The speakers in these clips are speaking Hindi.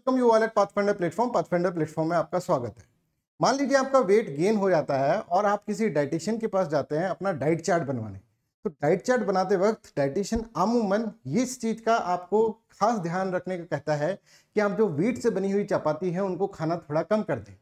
Welcome you all at pathfinder platform. Pathfinder platform में आपका स्वागत है। मान लीजिए आपका वेट गेन हो जाता है और आप किसी डाइटिशियन के पास जाते हैं अपना डाइट चार्ट बनवाने। तो डाइट चार्ट बनाते वक्त डाइटिशियन अमूमन इस चीज़ का आपको खास ध्यान रखने का कहता है कि आप जो व्हीट से बनी हुई चपाती है उनको खाना थोड़ा कम कर दें।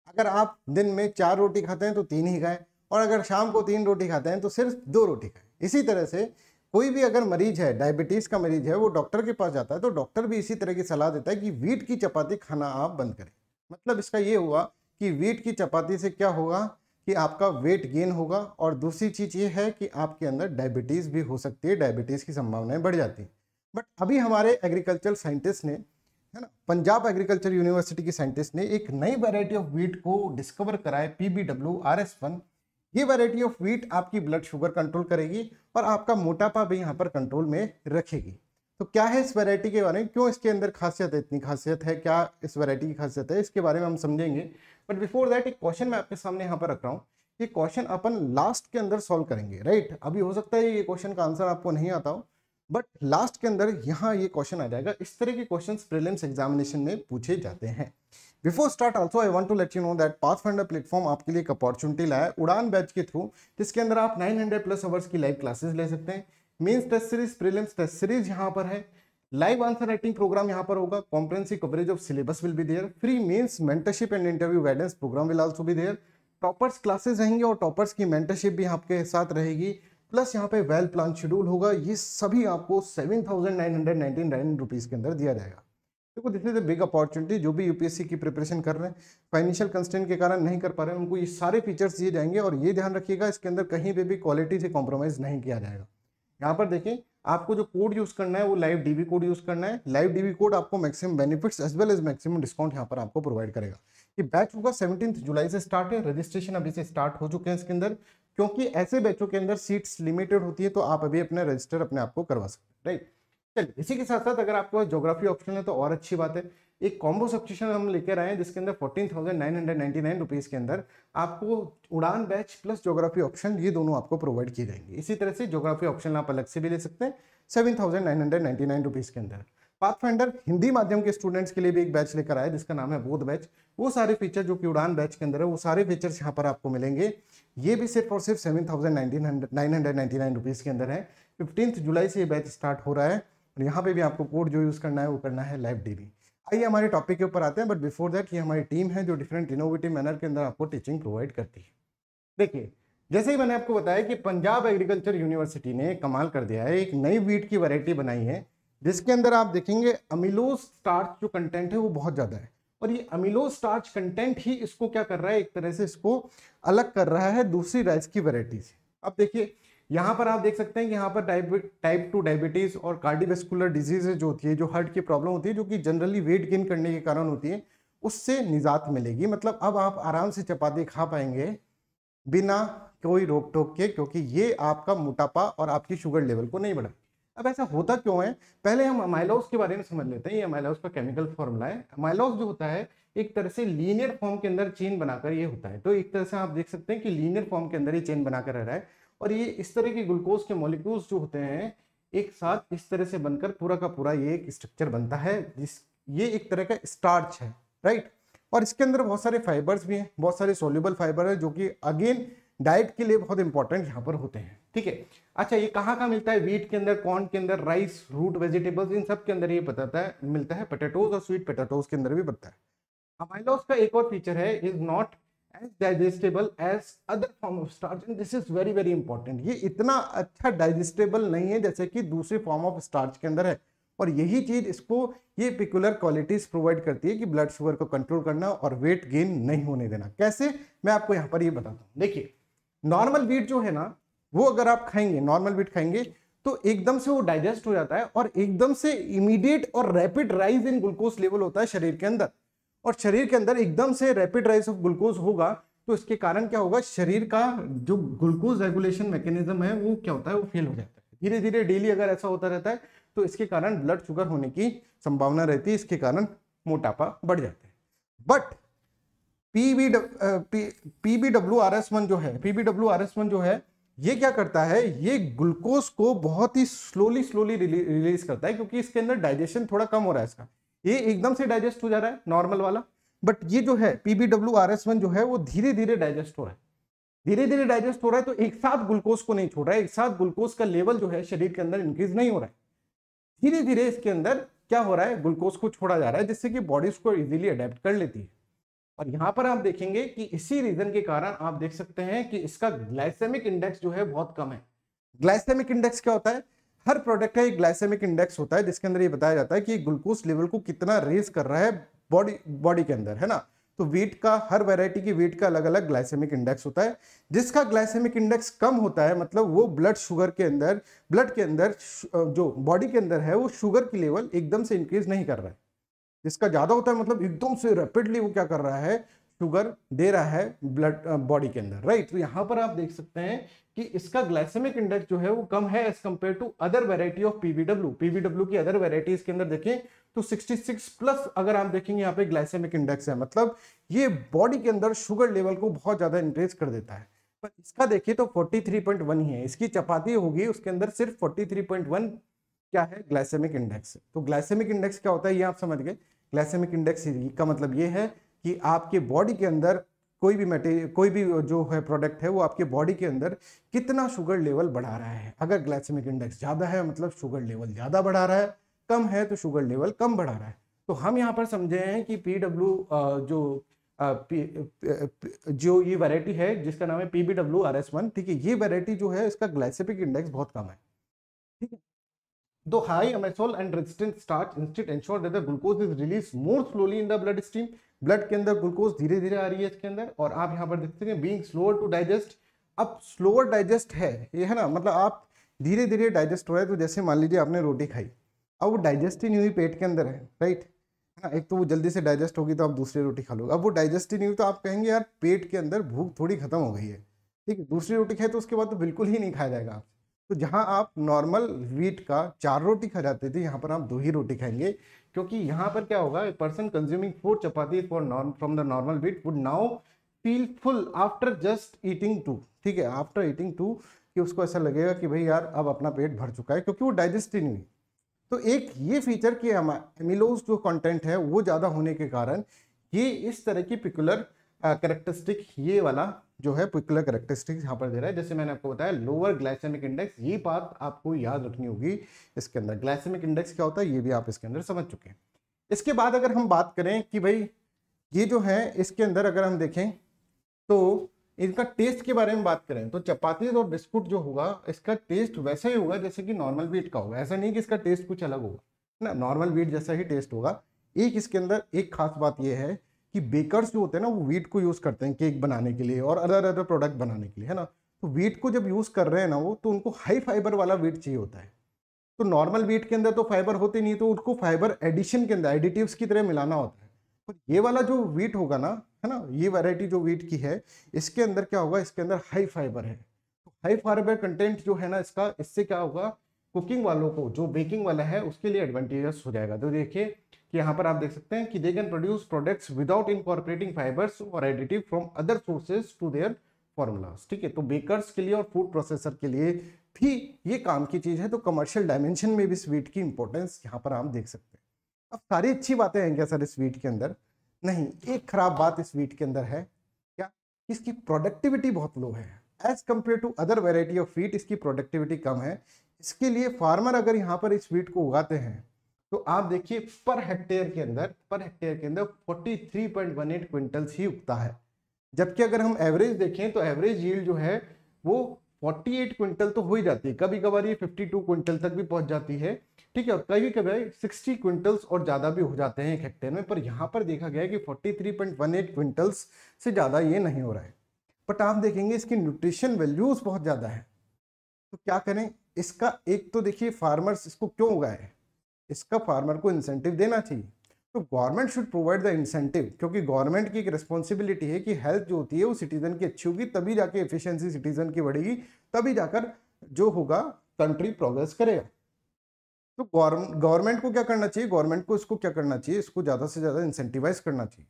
अगर आप दिन में 4 रोटी खाते हैं तो 3 ही खाएं, और अगर शाम को 3 रोटी खाते हैं तो सिर्फ 2 रोटी खाएं। इसी तरह से कोई भी अगर मरीज है, डायबिटीज़ का मरीज है, वो डॉक्टर के पास जाता है तो डॉक्टर भी इसी तरह की सलाह देता है कि व्हीट की चपाती खाना आप बंद करें। मतलब इसका ये हुआ कि व्हीट की चपाती से क्या होगा कि आपका वेट गेन होगा, और दूसरी चीज़ ये है कि आपके अंदर डायबिटीज़ भी हो सकती है, डायबिटीज़ की संभावनाएं बढ़ जाती हैं। बट अभी हमारे एग्रीकल्चर साइंटिस्ट ने, है ना, पंजाब एग्रीकल्चर यूनिवर्सिटी के साइंटिस्ट ने एक नई वैरायटी ऑफ व्हीट को डिस्कवर करा है, PBWRS1। ये वैरायटी ऑफ व्हीट आपकी ब्लड शुगर कंट्रोल करेगी और आपका मोटापा भी यहाँ पर कंट्रोल में रखेगी। तो क्या है इस वैरायटी के बारे में, क्यों इसके अंदर खासियत है, इतनी खासियत है, क्या इस वैरायटी की खासियत है, इसके बारे में हम समझेंगे। बट बिफोर दैट एक क्वेश्चन मैं आपके सामने यहाँ पर रख रहा हूँ। ये क्वेश्चन अपन लास्ट के अंदर सॉल्व करेंगे, राइट। अभी हो सकता है ये क्वेश्चन का आंसर आपको नहीं आता हो, बट लास्ट के अंदर यहाँ ये क्वेश्चन आ जाएगा। इस तरह के क्वेश्चंस प्रीलिम्स एग्जामिनेशन में पूछे जाते हैं। Before start also I want to let you know that Pathfinder platform आपके लिए एक अपॉर्चुनिटी लाया है उड़ान बैच के थ्रू, जिसके अंदर आप 900+ आवर्स की लाइव क्लासेस ले सकते हैं। Mains test series, prelims test series यहाँ पर है, लाइव आंसर राइटिंग प्रोग्राम यहाँ पर होगा, comprehensive coverage of syllabus will be there, free mains mentorship and interview guidance programme will also be there, toppers classes रहेंगे और टॉपर्स की मेंटरशिप भी आपके साथ रहेगी, प्लस यहाँ पे वेल प्लान शेड्यूल होगा। ये सभी आपको 7,999 रुपीज़ के अंदर दिया जाएगा। देखो, this is a big opportunity. जो भी यूपीएससी की प्रिपरेशन कर रहे हैं, फाइनेंशियल कंस्ट्रेंट के कारण नहीं कर पा रहे हैं, उनको ये सारे फीचर्स दिए जाएंगे। और ये ध्यान रखिएगा, इसके अंदर कहीं पे भी क्वालिटी से कॉम्प्रोमाइज नहीं किया जाएगा। यहाँ पर देखें, आपको जो कोड यूज करना है वो लाइव डीबी कोड यूज करना है। लाइव डीबी कोड आपको maximum benefits as well as maximum discount यहाँ पर आपको प्रोवाइड करेगा। ये बैच होगा 17 जुलाई से स्टार्ट है। रजिस्ट्रेशन अभी से स्टार्ट हो चुके हैं इसके अंदर, क्योंकि ऐसे बैचों के अंदर सीट्स लिमिटेड होती है, तो आप अभी अपने रजिस्टर अपने आप को करवा सकते हैं, राइट। चलिए, इसी के साथ साथ अगर आपके पास ज्योग्राफी ऑप्शन है तो और अच्छी बात है। एक कॉम्बो सब्सक्रिप्शन हम लेकर आए हैं जिसके अंदर 14,999 रुपीज़ के अंदर आपको उड़ान बैच प्लस ज्योग्राफी ऑप्शन, ये दोनों आपको प्रोवाइड किए जाएंगे। इसी तरह से ज्योग्राफी ऑप्शन आप अलग से भी ले सकते हैं 7,999 रुपीज़ के अंदर। पाथफाइंडर हिंदी माध्यम के स्टूडेंट्स के लिए भी एक बैच लेकर आया जिसका नाम है बोध बैच। वो सारे फीचर जो कि उड़ान बैच के अंदर है, वो सारे फीचर्स यहाँ पर आपको मिलेंगे। ये भी सिर्फ और सिर्फ 7,999 रुपीज़ के अंदर है। 15 जुलाई से ये बैच स्टार्ट हो रहा है, और यहाँ पे भी आपको कोड जो यूज़ करना है वो करना है लाइव डीबी। आइए हमारे टॉपिक के ऊपर आते हैं, बट बिफोर दैट ये हमारी टीम है जो डिफरेंट इनोवेटिव मैनर के अंदर आपको टीचिंग प्रोवाइड करती है। देखिए, जैसे ही मैंने आपको बताया कि पंजाब एग्रीकल्चर यूनिवर्सिटी ने कमाल कर दिया है, एक नई व्हीट की वैरायटी बनाई है जिसके अंदर आप देखेंगे अमीलोज स्टार्च जो कंटेंट है वो बहुत ज़्यादा है। और ये अमीलोज स्टार्च कंटेंट ही इसको क्या कर रहा है, एक तरह से इसको अलग कर रहा है दूसरी राइस की वैरायटी से। अब देखिए, यहाँ पर आप देख सकते हैं कि यहाँ पर टाइप 2 डायबिटीज़ और कार्डियोवैस्कुलर डिजीजेज जो होती है, जो हार्ट की प्रॉब्लम होती है, जो कि जनरली वेट गेन करने के कारण होती है, उससे निजात मिलेगी। मतलब अब आप आराम से चपाती खा पाएंगे बिना कोई रोक टोक के, क्योंकि ये आपका मोटापा और आपकी शुगर लेवल को नहीं बढ़ा। अब ऐसा होता क्यों है, पहले हम अमाइलोज के बारे में समझ लेते हैं। ये अमाइलोज का केमिकल फॉर्मूला है। अमाइलोज जो होता है एक तरह से लीनियर फॉर्म के अंदर चेन बनाकर ये होता है। तो एक तरह से आप देख सकते हैं कि लीनियर फॉर्म के अंदर ये चेन बनाकर रह रहा है, और ये इस तरह के ग्लूकोज के मॉलिक्यूल्स जो होते हैं एक साथ इस तरह से बनकर पूरा का पूरा ये एक स्ट्रक्चर बनता है, ये एक तरह का स्टार्च है, राइट। और इसके अंदर बहुत सारे फाइबर्स भी हैं, बहुत सारे सोल्यूबल फाइबर है, जो कि अगेन डाइट के लिए बहुत इंपॉर्टेंट यहाँ पर होते हैं, ठीक है। अच्छा, ये कहाँ कहाँ मिलता है, व्हीट के अंदर, कॉर्न के अंदर, राइस, रूट वेजिटेबल्स, इन सब के अंदर ये बताता है मिलता है। पोटैटोज और स्वीट पोटैटोज के अंदर भी बनता है। अमाइलोज का एक और फीचर है, is not as digestible as other form of starch, and this is very very important. ये इतना अच्छा डाइजेस्टेबल नहीं है जैसे कि दूसरे फॉर्म ऑफ स्टार्च के अंदर है, और यही चीज इसको ये पिकुलर क्वालिटीज प्रोवाइड करती है कि ब्लड शुगर को कंट्रोल करना और वेट गेन नहीं होने देना। कैसे, मैं आपको यहाँ पर ये बताता हूँ। देखिए, नॉर्मल व्हीट जो है ना, वो अगर आप खाएंगे, नॉर्मल व्हीट खाएंगे तो एकदम से वो डाइजेस्ट हो जाता है, और एकदम से इमीडिएट और rapid rise in glucose level होता है शरीर के अंदर। और शरीर के अंदर एकदम से रैपिड राइज ऑफ ग्लूकोज होगा तो इसके कारण क्या होगा, शरीर का जो ग्लूकोज रेगुलेशन मैकेनिज्म है वो क्या होता है, वो फेल हो जाता है। धीरे धीरे डेली अगर ऐसा होता रहता है तो इसके कारण ब्लड शुगर होने की संभावना रहती है, इसके कारण मोटापा बढ़ जाता है। बट PBWRS1 जो है ये क्या करता है, ये ग्लूकोज को बहुत ही स्लोली रिलीज करता है, क्योंकि इसके अंदर डाइजेशन थोड़ा कम हो रहा है इसका। ये एकदम से डाइजेस्ट हो जा रहा है नॉर्मल वाला, बट ये जो है PBWRS1 जो है वो धीरे धीरे डाइजेस्ट हो रहा है, धीरे धीरे डाइजेस्ट हो रहा है। तो एक साथ ग्लूकोज को नहीं छोड़ रहा है, एक साथ ग्लूकोज का लेवल जो है शरीर के अंदर इंक्रीज नहीं हो रहा है, धीरे धीरे इसके अंदर क्या हो रहा है, ग्लूकोज को छोड़ा जा रहा है, जिससे कि बॉडी उसको इजीली अडेप्ट कर लेती है। और यहाँ पर आप देखेंगे कि इसी रीजन के कारण आप देख सकते हैं कि इसका ग्लाइसेमिक इंडेक्स जो है बहुत कम है। ग्लाइसेमिक इंडेक्स क्या होता है, हर प्रोडक्ट का एक ग्लाइसेमिक इंडेक्स होता है जिसके अंदर ये बताया जाता है कि ग्लूकोज लेवल को कितना रेज कर रहा है बॉडी के अंदर, है ना। तो वीट का, हर वैरायटी की वीट का अलग अलग ग्लाइसेमिक इंडेक्स होता है। जिसका ग्लाइसेमिक इंडेक्स कम होता है मतलब वो ब्लड के अंदर जो बॉडी के अंदर है वो शुगर की लेवल एकदम से इंक्रीज नहीं कर रहा है। जिसका ज्यादा होता है मतलब एकदम से रैपिडली वो क्या कर रहा है, शुगर दे रहा है ब्लड बॉडी के अंदर, राइट। तो यहाँ पर आप देख सकते हैं कि इसका ग्लाइसेमिक इंडेक्स जो है वो कम है as compare to other variety of PBW की अदर वैरायटीज के अंदर देखें तो 66 प्लस अगर आप देखेंगे यहाँ पे ग्लाइसेमिक इंडेक्स है, मतलब ये बॉडी के अंदर शुगर लेवल को बहुत ज्यादा इंक्रीज कर देता है। पर इसका देखिए तो 43.1 ही है, इसकी चपाती होगी उसके अंदर सिर्फ 43.1 क्या है, ग्लाइसेमिक इंडेक्स। तो ग्लाइसेमिक इंडेक्स क्या होता है ये आप समझ गए। ग्लाइसेमिक इंडेक्स का मतलब ये है कि आपके बॉडी के अंदर कोई भी मटेरियल, कोई भी जो है प्रोडक्ट है वो आपके बॉडी के अंदर कितना शुगर लेवल बढ़ा रहा है। अगर ग्लाइसेमिक इंडेक्स ज्यादा है मतलब शुगर लेवल ज्यादा बढ़ा रहा है, कम है तो शुगर लेवल कम बढ़ा रहा है। तो हम यहाँ पर समझे हैं कि जो ये वैरायटी है जिसका नाम है PBWRS1, ठीक है, ये वैरायटी जो है इसका ग्लाइसेमिक इंडेक्स बहुत कम है, ठीक है। दो हाई अमेसोल and resistant starch instead ensure that the glucose is release more slowly in the blood stream, blood के अंदर ग्लूकोज धीरे धीरे आ रही है इसके अंदर। और आप यहाँ पर देखते हैं बीइंग स्लोअर टू डाइजेस्ट, अब स्लोअर डाइजेस्ट है ये, है ना, मतलब आप धीरे धीरे डाइजेस्ट हो रहा है। तो जैसे मान लीजिए आपने रोटी खाई, अब वो डाइजेस्ट ही नहीं हुई, पेट के अंदर है, राइट, है ना, एक तो वो जल्दी से डाइजेस्ट होगी तो आप दूसरी रोटी खा लोगे, अब वो डाइजेस्ट ही नहीं हुई तो आप कहेंगे यार पेट के अंदर भूख थोड़ी खत्म हो गई है, ठीक है, दूसरी रोटी खाई तो उसके बाद तो बिल्कुल ही नहीं खाया जाएगा आप। तो जहां आप नॉर्मल वीट का 4 रोटी खा जाते थे, यहाँ पर आप 2 ही रोटी खाएंगे, क्योंकि यहाँ पर क्या होगा, a person consuming 4 chapati from the normal wheat would now feel full after just eating 2, ठीक है, आफ्टर ईटिंग 2, कि उसको ऐसा लगेगा कि भाई यार अब अपना पेट भर चुका है, क्योंकि वो डाइजेस्ट ही नहीं हुई। तो एक ये फीचर कि एमिलोज जो कंटेंट है वो ज़्यादा होने के कारण ये इस तरह की पिकुलर कैरेक्टरिस्टिक, ये वाला जो है पिकुलर कैरेक्टरिस्टिक यहाँ पर दे रहा है। जैसे मैंने आपको बताया लोअर ग्लाइसेमिक इंडेक्स, ये बात आपको याद रखनी होगी इसके अंदर। ग्लाइसेमिक इंडेक्स क्या होता है ये भी आप इसके अंदर समझ चुके हैं। इसके बाद अगर हम बात करें कि भाई ये जो है इसके अंदर अगर हम देखें तो इनका टेस्ट के बारे में बात करें तो चपाती और बिस्कुट जो होगा इसका टेस्ट वैसा ही होगा जैसे कि नॉर्मल व्हीट का होगा, ऐसा नहीं कि इसका टेस्ट कुछ अलग होगा ना, नॉर्मल व्हीट जैसा ही टेस्ट होगा। एक इसके अंदर एक खास बात यह है कि बेकर्स जो होते हैं ना वो व्हीट को यूज करते हैं केक बनाने के लिए और अदर अदर प्रोडक्ट बनाने के लिए, है ना। तो व्हीट को जब यूज कर रहे हैं ना वो, तो उनको हाई फाइबर वाला व्हीट चाहिए होता है। तो नॉर्मल व्हीट के अंदर तो फाइबर होते नहीं, तो उनको फाइबर एडिशन के अंदर एडिटिव्स की तरह मिलाना होता है। और ये वाला जो व्हीट होगा ना, है ना, ये वैरायटी जो व्हीट की है इसके अंदर क्या होगा, इसके अंदर हाई फाइबर है। तो हाई फाइबर कंटेंट जो है ना इसका, इससे क्या होगा, कुकिंग वालों को, जो बेकिंग वाला है उसके लिए एडवांटेजेस हो जाएगा। तो देखिए कि यहाँ पर आप देख सकते हैं कि they can produce products without incorporating fibres और additive from other sources to their formulas, ठीक है। तो बेकर्स के लिए और फूड प्रोसेसर के लिए भी ये काम की चीज है। तो कमर्शियल डायमेंशन में भी स्वीट की इंपॉर्टेंस यहाँ पर आप देख सकते हैं। अब सारी अच्छी बातें हैं क्या सर इस स्वीट के अंदर? नहीं, एक खराब बात इस व्हीट के अंदर है क्या, इसकी प्रोडक्टिविटी बहुत लो है as compare to other variety of wheat, इसकी प्रोडक्टिविटी कम है। इसके लिए फार्मर अगर यहाँ पर इस व्हीट को उगाते हैं तो आप देखिए पर हेक्टेयर के अंदर 43.18 क्विंटल्स ही उगता है। जबकि अगर हम एवरेज देखें तो एवरेज यील्ड जो है वो 48 क्विंटल तो हो ही जाती है, कभी कभार ये 52 क्विंटल तक भी पहुंच जाती है, ठीक है, और कभी कभी 60 क्विंटल्स और ज्यादा भी हो जाते हैं एक हेक्टेयर में। पर यहाँ पर देखा गया है कि 43.18 क्विंटल्स से ज्यादा ये नहीं हो रहा है। बट आप देखेंगे इसकी न्यूट्रिशन वैल्यूज बहुत ज्यादा है। तो क्या करें इसका, एक तो देखिए फार्मर्स इसको क्यों उगाए, इसका फार्मर को इंसेंटिव देना चाहिए। तो government should provide the incentive, क्योंकि गवर्नमेंट की एक रिस्पॉन्सिबिलिटी है कि हेल्थ जो होती है वो सिटीजन की अच्छी होगी, तभी जाके एफिशिएंसी सिटीजन की बढ़ेगी, तभी जाकर जो होगा कंट्री प्रोग्रेस करेगा। तो गवर्नमेंट को क्या करना चाहिए, गवर्नमेंट को इसको क्या करना चाहिए, इसको ज़्यादा से ज़्यादा इंसेंटिवाइज करना चाहिए।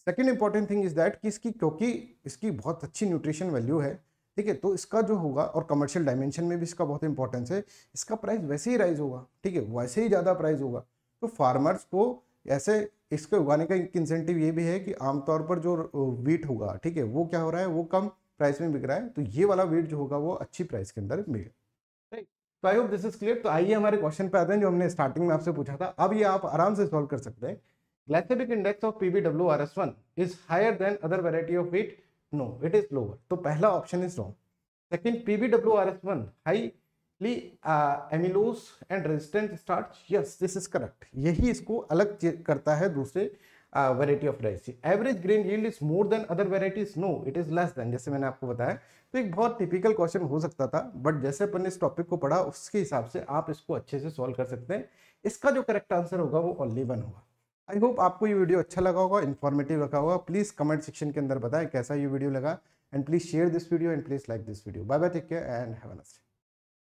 Second important thing is that कि इसकी, क्योंकि इसकी बहुत अच्छी न्यूट्रिशन वैल्यू है, ठीक है, तो इसका जो होगा, और कमर्शियल डायमेंशन में भी इसका बहुत इंपॉर्टेंस है, इसका प्राइस वैसे ही राइज होगा, ठीक है, वैसे ही ज़्यादा प्राइस होगा। तो फार्मर्स को ऐसे इसको उगाने का एक इंसेंटिव ये भी है कि आमतौर पर जो वीट होगा, ठीक है, वो क्या हो रहा है, वो कम प्राइस में बिक रहा है, तो ये वाला वीट जो होगा वो अच्छी प्राइस के अंदर मिलेगा। राइट, तो I hope this is clear. तो आइए हमारे क्वेश्चन पे आते हैं जो हमने स्टार्टिंग में आपसे पूछा था। अब ये आप आराम से सॉल्व कर सकते हैं। Glycemic index of PbWRS1 is higher than other variety of wheat, no it is lower. तो पहला option is wrong. Second, PbWRS1 highly amylose and resistant starch, yes this is correct. यही इसको अलग करता है दूसरे variety of rice. Average grain yield is more than other varieties, no it is less than, जैसे मैंने आपको बताया। तो एक बहुत टिपिकल क्वेश्चन हो सकता था, बट जैसे अपन ने इस टॉपिक को पढ़ा उसके हिसाब से आप इसको अच्छे से सॉल्व कर सकते हैं। इसका जो करेक्ट आंसर होगा वो ओनली 1 होगा। आई होप आपको ये वीडियो अच्छा लगा होगा, इन्फॉर्मेटिव रखा होगा। प्लीज कमेंट सेक्शन के अंदर बताएं कैसा ये वीडियो लगा, and please share this video and please like this video. Bye bye, take care and have a nice day.